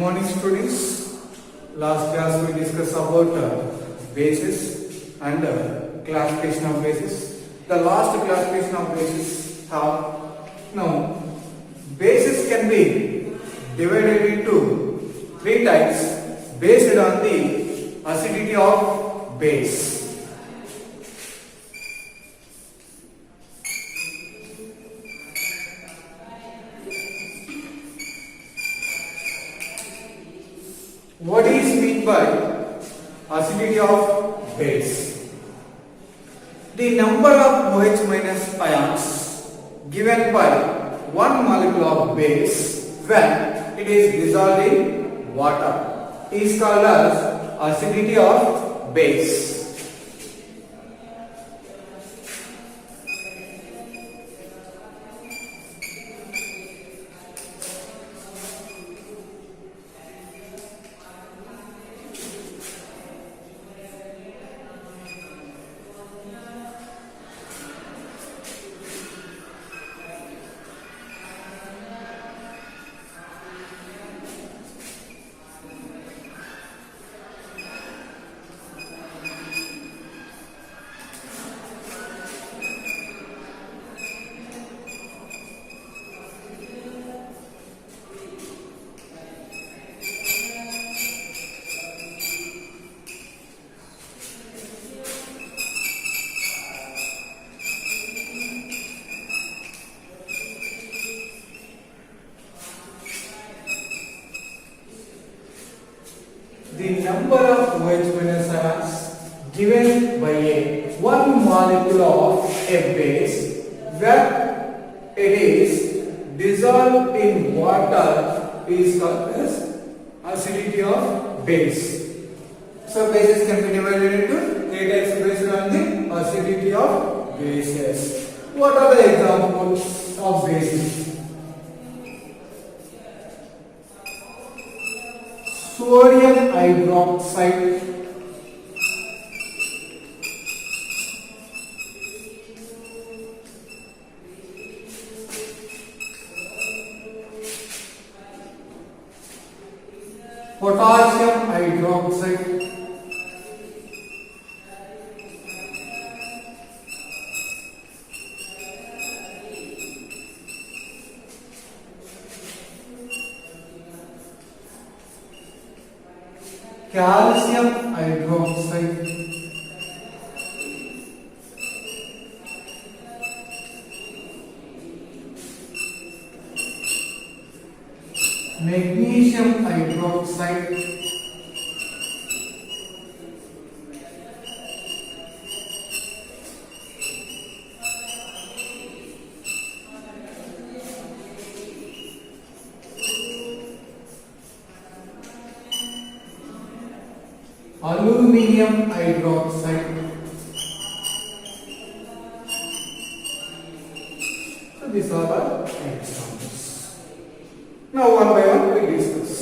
morning students. Last class we discussed about bases and classification of bases. The last classification of bases have now bases can be divided into three types based on the acidity of base. What is meant by acidity of base? The number of OH minus ions given by one molecule of base when it is dissolved in water is called as acidity of base. The number of OH minus ions given by a one molecule of a base when it is dissolved in water is called as acidity of base. So bases can be divided into three types based on the acidity of bases. What are the examples of bases? Sodium hydroxide, potassium hydroxide, calcium hydroxide, magnesium hydroxide, aluminium hydroxide. So these are the examples. Now one by one we discuss.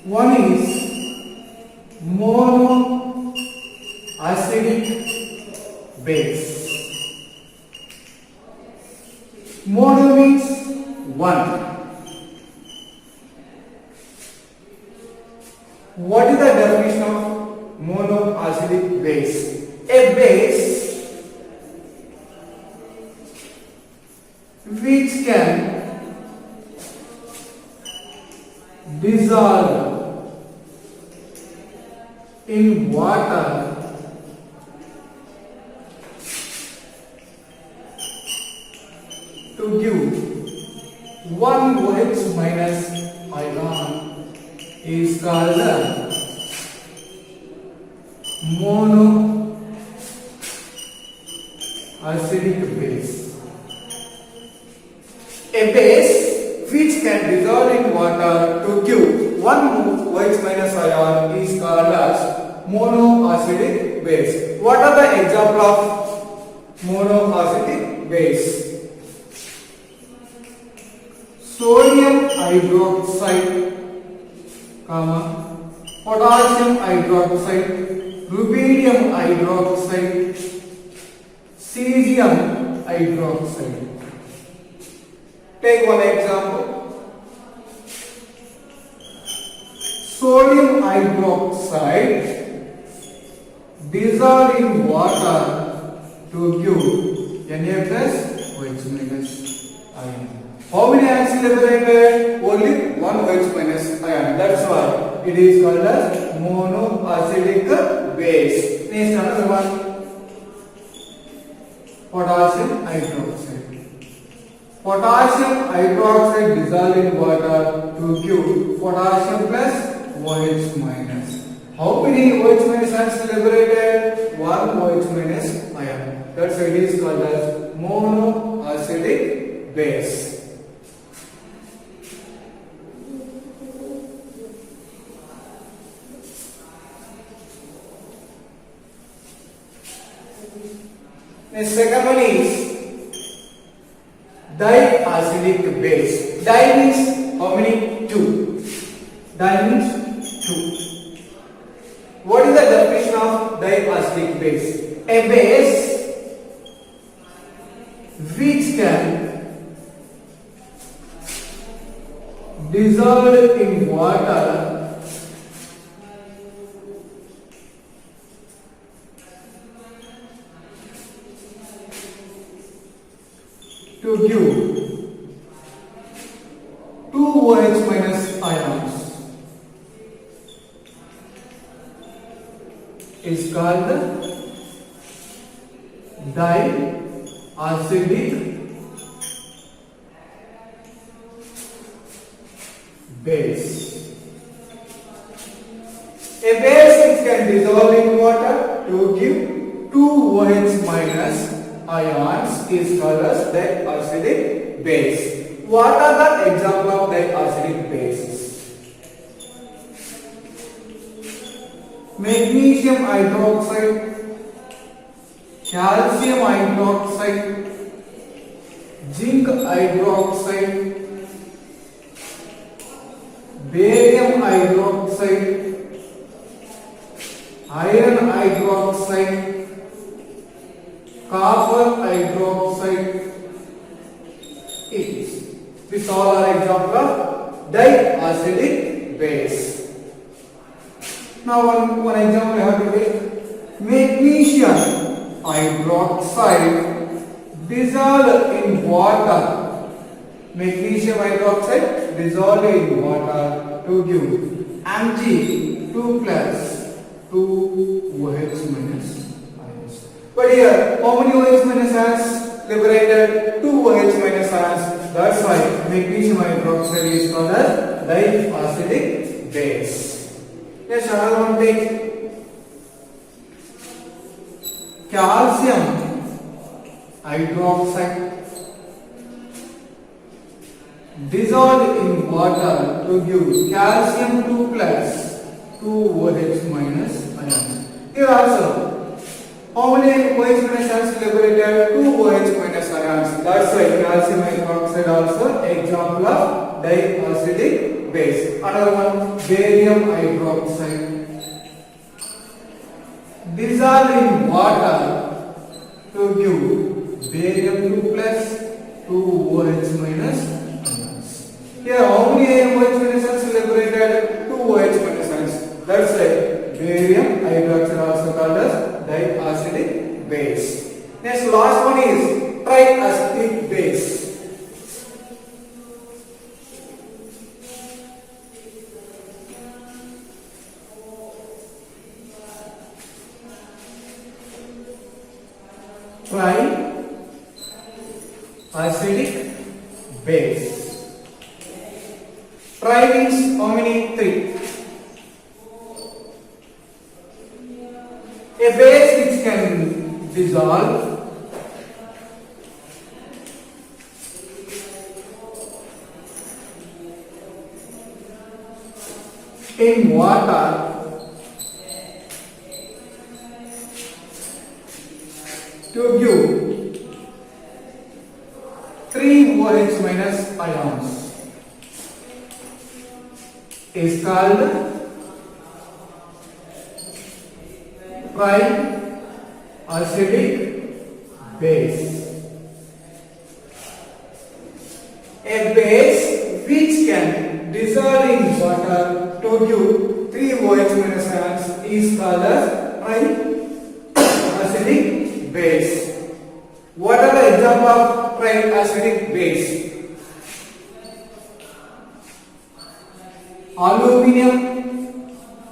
One is monoacidic base. Mono means one. What is the definition of monoacidic base? A base which can dissolve in water to give one OH minus ion is called monoacidic base. A base which can dissolve in water to give one OH minus ion is called as monoacidic base. What are the example of monoacidic base? Sodium hydroxide, comma, potassium hydroxide, rubidium hydroxide, cesium hydroxide. Take one example. Sodium hydroxide dissolved in water to give Na plus OH minus ion. How many ions liberated? Only one OH minus ion. That's why it is called as monoacidic base. Next another one. Potassium hydroxide. Potassium hydroxide dissolved in water to give potassium plus OH minus. How many OH minus ions liberated? One OH minus ion. That's why it is called as monoacidic base. The second one is diacidic base. Di means how many? Two. Di means two. What is the definition of diacidic base? A base which can dissolve in water to give 2 OH minus ions is called diacidic base. A base which can dissolve in water to give 2 OH minus ions is called as diacidic base. What are the examples of diacidic bases? Magnesium hydroxide, calcium hydroxide, zinc hydroxide, barium hydroxide, iron hydroxide, copper hydroxide. These all are examples of diacidic base. Now one example I have to take. Magnesium hydroxide dissolved in water. Magnesium hydroxide dissolved in water to give Mg2 plus 2 OH minus ions. But here, how many OH minus ions liberated? 2 OH minus ions. That's why magnesium hydroxide is called as diacidic base. Next another one take calcium hydroxide dissolved in water to give calcium 2 plus 2 OH minus ions. Here also, how many OH minus ions liberated? 2 OH minus ions. That's why calcium hydroxide also example of diacidic base. Another one, barium hydroxide dissolved in water to give barium 2 plus 2 OH minus ions. Here, how many OH minus ions liberated? 2 OH minus ions. That's why barium hydroxide also called as diacidic base. Next, last one is triacidic base. Triacidic base. Tri means how many? 3. A base which can dissolve in water to give 3 OH minus ions. is called triacidic base. A base which can dissolve in water to give 3OH minus ions is called as triacidic base. What are the examples of triacidic base? Aluminium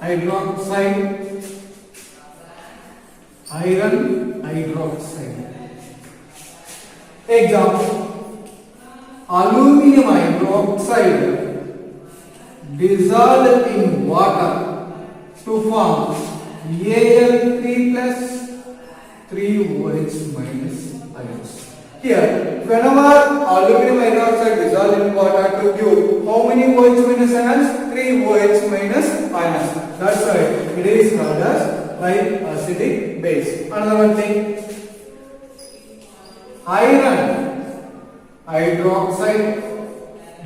hydroxide, iron hydroxide. Example: aluminium hydroxide dissolved in water to form Al3 plus 3OH minus ions. Here, whenever aluminum hydroxide dissolved in water to give how many OH minus ions? 3OH minus ions. That's why it is called as triacidic base. Another one thing, iron hydroxide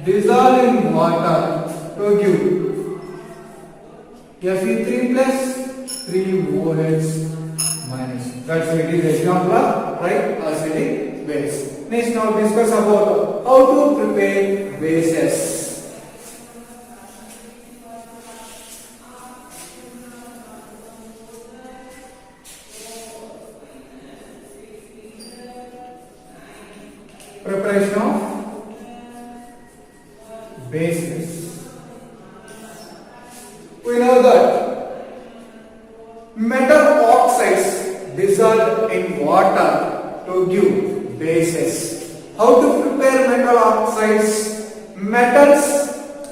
dissolved in water to give Fe3 plus 3OH minus. That's why it is example of triacidic base. Next, now discuss about how to prepare bases. Preparation of bases. We know that metal oxides dissolve in water to give bases. How to prepare metal oxides? Metals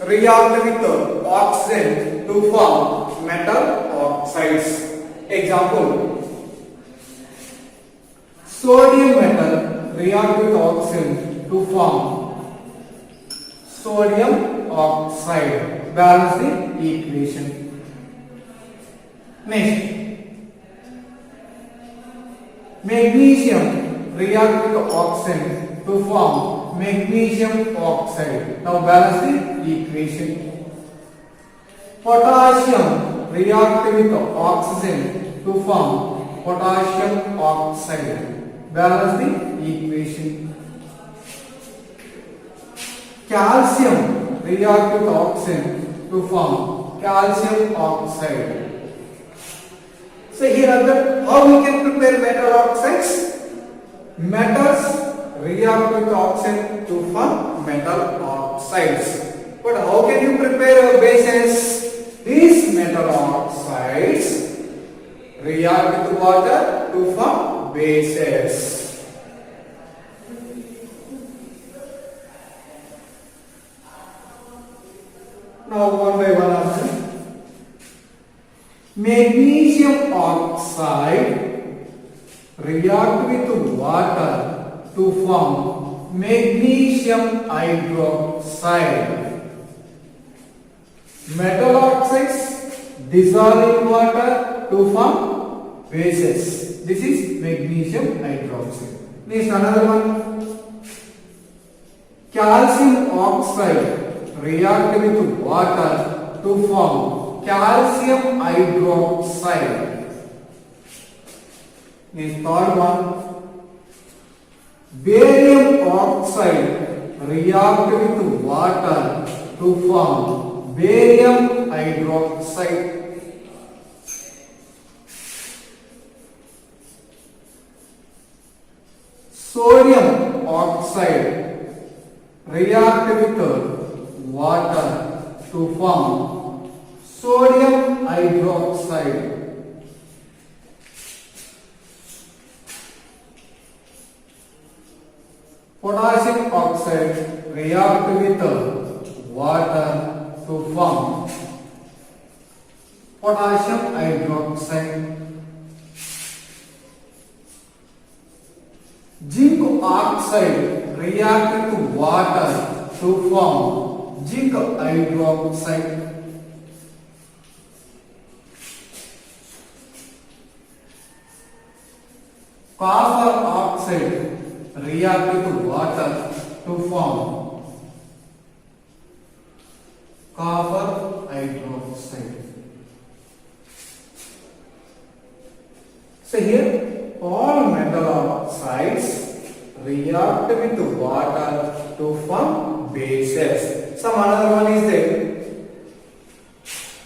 react with oxygen to form metal oxides. Example: sodium metal react with oxygen to form sodium oxide. Balance the equation. Next, magnesium react with oxygen to form magnesium oxide. Now balance the equation. Potassium react with oxygen to form potassium oxide. Balance the equation. Calcium react with oxygen to form calcium oxide. So here are the how we can prepare metal oxides. Metals react with oxygen to form metal oxides. But how can you prepare bases? These metal oxides react with water to form bases. Now one by one answer. Magnesium oxide react with water to form magnesium hydroxide. Metal oxides dissolve in water to form bases. This is magnesium hydroxide. Next, another one. Calcium oxide react with water to form calcium hydroxide. Next, third one. Barium oxide react with water to form barium hydroxide. Sodium oxide react with water to form sodium hydroxide. Potassium oxide react with water to form potassium hydroxide. Zinc oxide react with water to form zinc hydroxide. Copper oxide react with water to form copper hydroxide. So here all metal oxides react with water to form bases. Some another one is there.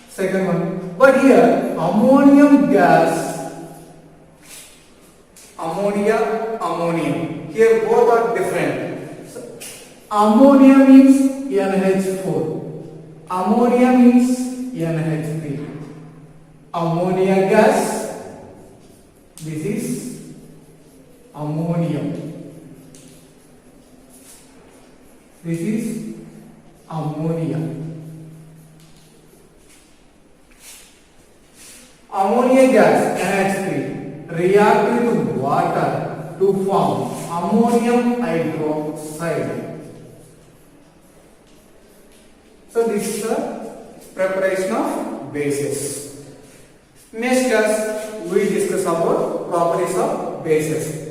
Second one. But here ammonium gas, ammonium. Here both are different. So, ammonia means NH4. Ammonia means NH3. Ammonia gas. This is ammonium. This is ammonia. Ammonia gas NH3 react with water to form ammonium hydroxide. So this is the preparation of bases. Next class we discuss about properties of bases.